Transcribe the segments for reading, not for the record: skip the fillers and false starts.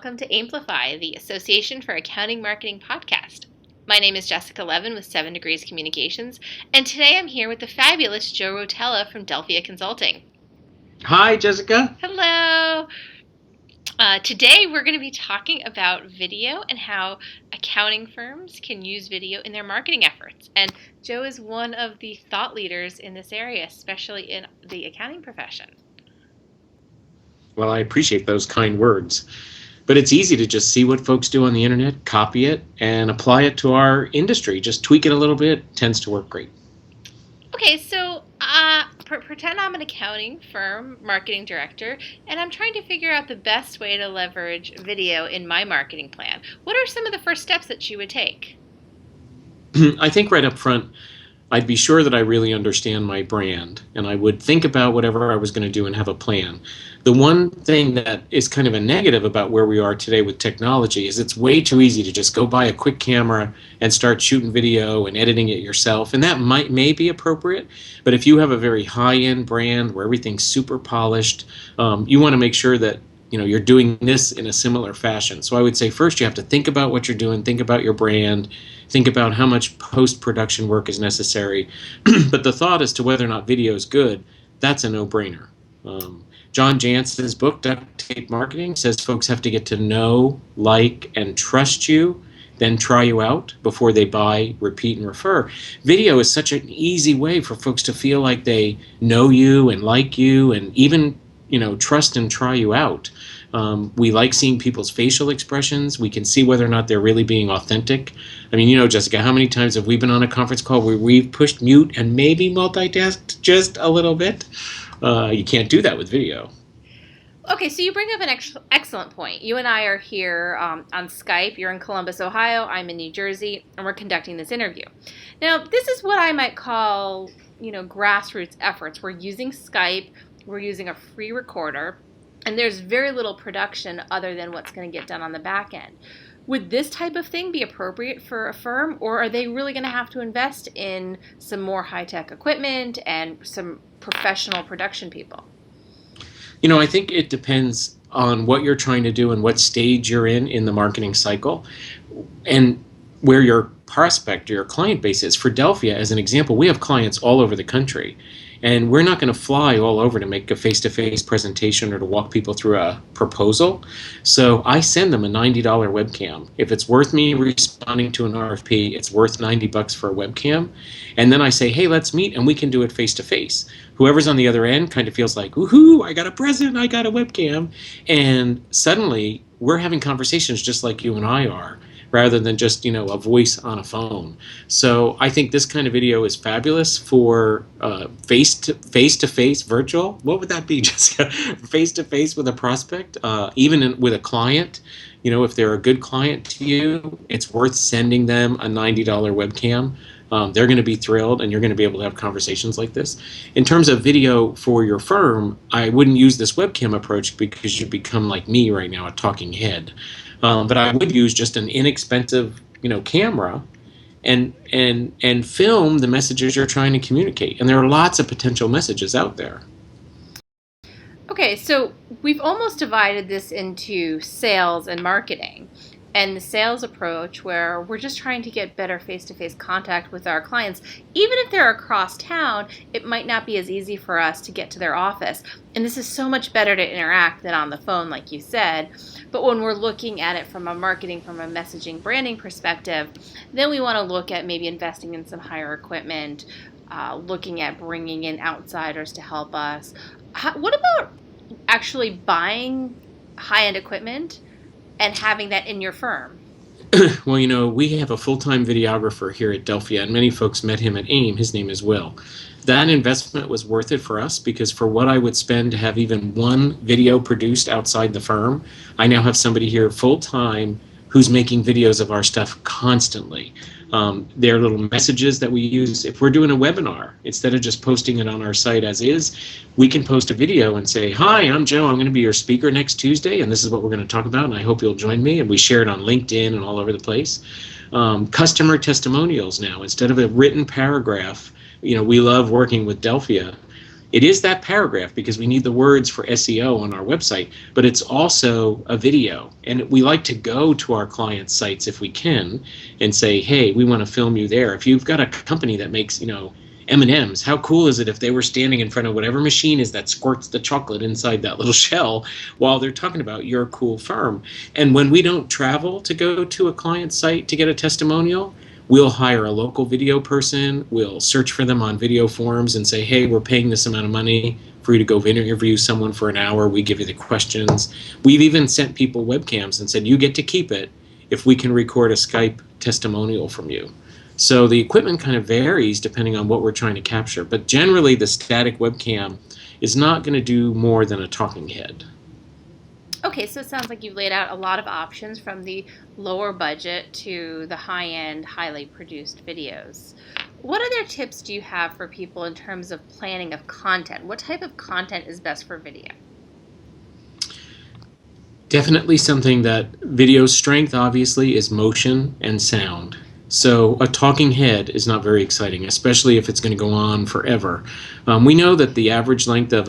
welcome to AAMplify, the Association for Accounting Marketing podcast. My name is Jessica Levin with 7 Degrees Communications, and today I'm here with the fabulous Joe Rotella from Delphia Consulting. Hi, Jessica. Hello. Today we're going to be talking about video and how accounting firms can use video in their marketing efforts. And Joe is one of the thought leaders in this area, especially in the accounting profession. Well, I appreciate those kind words. But it's easy to just see what folks do on the internet, copy it, and apply it to our industry. Just tweak it a little bit, tends to work great. Okay, so pretend I'm an accounting firm marketing director, and I'm trying to figure out the best way to leverage video in my marketing plan. What are some of the first steps that you would take? I think right up front, I'd be sure that I really understand my brand, and I would think about whatever I was going to do and have a plan. The one thing that is kind of a negative about where we are today with technology is it's way too easy to just go buy a quick camera and start shooting video and editing it yourself, and that may be appropriate, but if you have a very high-end brand where everything's super polished, you want to make sure that you're doing this in a similar fashion. So I would say first you have to think about what you're doing, think about your brand, think about how much post-production work is necessary. But the thought as to whether or not video is good, that's a no-brainer. John Jansen's book, Duct Tape Marketing, says folks have to get to know, like, and trust you, then try you out before they buy, repeat, and refer. Video is such an easy way for folks to feel like they know you and like you and even trust and try you out. We like seeing people's facial expressions. We can see whether or not they're really being authentic. I mean, Jessica, how many times have we been on a conference call where we've pushed mute and maybe multitasked just a little bit? You can't do that with video. Okay, so you bring up an excellent point. You and I are here on Skype. You're in Columbus, Ohio. I'm in New Jersey, and we're conducting this interview. Now, this is what I might call, grassroots efforts. We're using Skype. We're using a free recorder, and there's very little production other than what's going to get done on the back end. Would this type of thing be appropriate for a firm, or are they really going to have to invest in some more high-tech equipment and some professional production people? I think it depends on what you're trying to do and what stage you're in the marketing cycle and where your prospect or your client base is. For Delphia, as an example, we have clients all over the country. And we're not going to fly all over to make a face-to-face presentation or to walk people through a proposal. So I send them a $90 webcam. If it's worth me responding to an RFP, it's worth $90 for a webcam. And then I say, hey, let's meet and we can do it face-to-face. Whoever's on the other end kind of feels like, woohoo, I got a present, I got a webcam. And suddenly we're having conversations just like you and I are, rather than just a voice on a phone. So I think this kind of video is fabulous for face-to-face virtual. What would that be, Jessica? Face-to-face with a prospect, even with a client. If they're a good client to you, it's worth sending them a $90 webcam. They're going to be thrilled, and you're going to be able to have conversations like this. In terms of video for your firm, I wouldn't use this webcam approach because you become like me right now, a talking head. But I would use just an inexpensive, camera and film the messages you're trying to communicate. And there are lots of potential messages out there. Okay, so we've almost divided this into sales and marketing. And the sales approach where we're just trying to get better face-to-face contact with our clients. Even if they're across town, it might not be as easy for us to get to their office. And this is so much better to interact than on the phone, like you said. But when we're looking at it from a marketing, from a messaging, branding perspective, then we want to look at maybe investing in some higher equipment, looking at bringing in outsiders to help us. What about actually buying high-end equipment and having that in your firm? Well, we have a full-time videographer here at Delphia, and many folks met him at AIM. His name is Will. That investment was worth it for us because for what I would spend to have even one video produced outside the firm, I now have somebody here full-time who's making videos of our stuff constantly. There are little messages that we use. If we're doing a webinar, instead of just posting it on our site as is, we can post a video and say, hi, I'm Joe. I'm going to be your speaker next Tuesday, and this is what we're going to talk about, and I hope you'll join me. And we share it on LinkedIn and all over the place. Customer testimonials now. Instead of a written paragraph, we love working with Delphia. It is that paragraph because we need the words for SEO on our website, but it's also a video. And we like to go to our clients' sites if we can and say, hey, we want to film you there. If you've got a company that makes, M&Ms, how cool is it if they were standing in front of whatever machine is that squirts the chocolate inside that little shell while they're talking about your cool firm? And when we don't travel to go to a client's site to get a testimonial, we'll hire a local video person. We'll search for them on video forums and say, hey, we're paying this amount of money for you to go interview someone for an hour. We give you the questions. We've even sent people webcams and said, you get to keep it if we can record a Skype testimonial from you. So the equipment kind of varies depending on what we're trying to capture. But generally, the static webcam is not going to do more than a talking head. Okay, so it sounds like you've laid out a lot of options from the lower budget to the high-end, highly produced videos. What other tips do you have for people in terms of planning of content? What type of content is best for video? Definitely something that video's strength, obviously, is motion and sound. So a talking head is not very exciting, especially if it's going to go on forever. We know that the average length of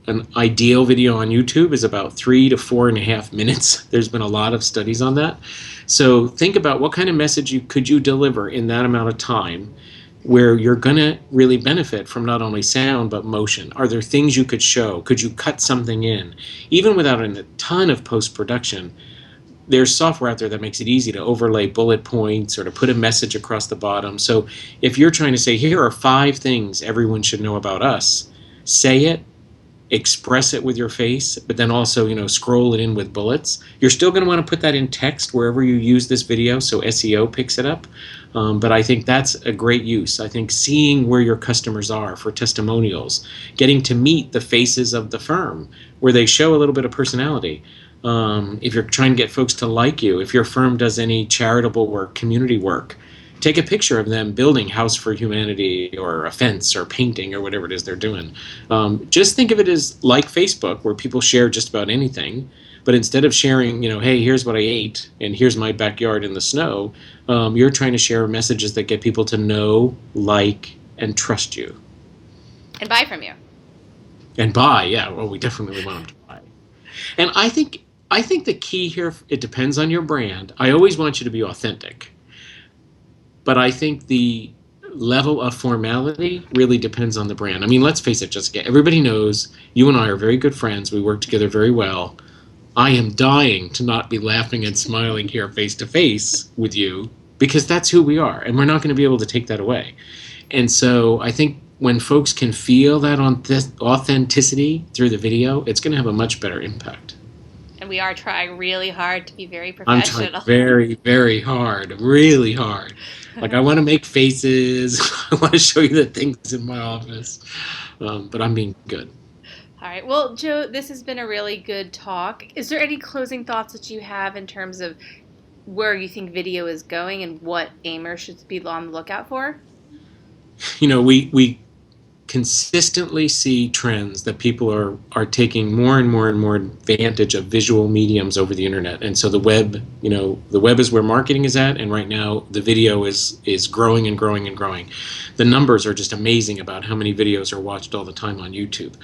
an ideal video on YouTube is about 3 to 4.5 minutes. There's been a lot of studies on that. So think about what kind of message could you deliver in that amount of time where you're going to really benefit from not only sound but motion. Are there things you could show? Could you cut something in? Even without a ton of post-production, there's software out there that makes it easy to overlay bullet points or to put a message across the bottom. So if you're trying to say, here are 5 things everyone should know about us, say it, express it with your face, but then also, scroll it in with bullets. You're still going to want to put that in text wherever you use this video so SEO picks it up. But I think that's a great use. I think seeing where your customers are for testimonials, getting to meet the faces of the firm where they show a little bit of personality. If you're trying to get folks to like you, if your firm does any charitable work, community work, take a picture of them building House for Humanity or a fence or painting or whatever it is they're doing. Just think of it as like Facebook, where people share just about anything. But instead of sharing, hey, here's what I ate and here's my backyard in the snow, you're trying to share messages that get people to know, like, and trust you. And buy from you. And buy, yeah. Well, we definitely want them to buy. And I think the key here, it depends on your brand. I always want you to be authentic. But I think the level of formality really depends on the brand. I mean, let's face it, Jessica, everybody knows you and I are very good friends. We work together very well. I am dying to not be laughing and smiling here face to face with you because that's who we are, and we're not going to be able to take that away. And so I think when folks can feel that authenticity through the video, it's going to have a much better impact. And we are trying really hard to be very professional. I'm trying very, very hard, really hard. Like, I want to make faces. I want to show you the things in my office. But I'm being good. All right. Well, Joe, this has been a really good talk. Is there any closing thoughts that you have in terms of where you think video is going and what aimers should be on the lookout for? We consistently see trends that people are taking more and more and more advantage of visual mediums over the internet. And so the web is where marketing is at, and right now the video is growing and growing and growing. The numbers are just amazing about how many videos are watched all the time on YouTube.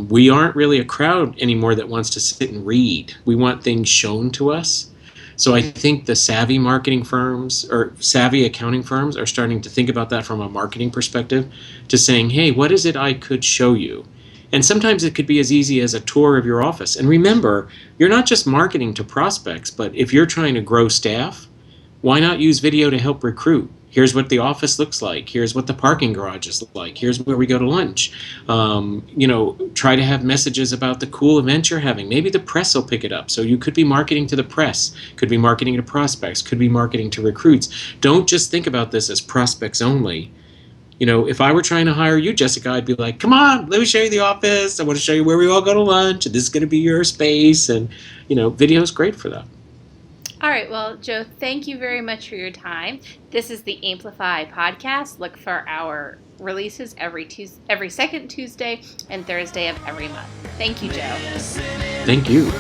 We aren't really a crowd anymore that wants to sit and read. We want things shown to us. So I think the savvy marketing firms or savvy accounting firms are starting to think about that from a marketing perspective, to saying, hey, what is it I could show you? And sometimes it could be as easy as a tour of your office. And remember, you're not just marketing to prospects, but if you're trying to grow staff, why not use video to help recruit? Here's what the office looks like. Here's what the parking garages look like. Here's where we go to lunch. Try to have messages about the cool events you're having. Maybe the press will pick it up. So you could be marketing to the press, could be marketing to prospects, could be marketing to recruits. Don't just think about this as prospects only. If I were trying to hire you, Jessica, I'd be like, come on, let me show you the office. I want to show you where we all go to lunch, and this is going to be your space. And, video is great for that. All right. Well, Joe, thank you very much for your time. This is the AAMplify podcast. Look for our releases every second Tuesday and Thursday of every month. Thank you, Joe. Thank you.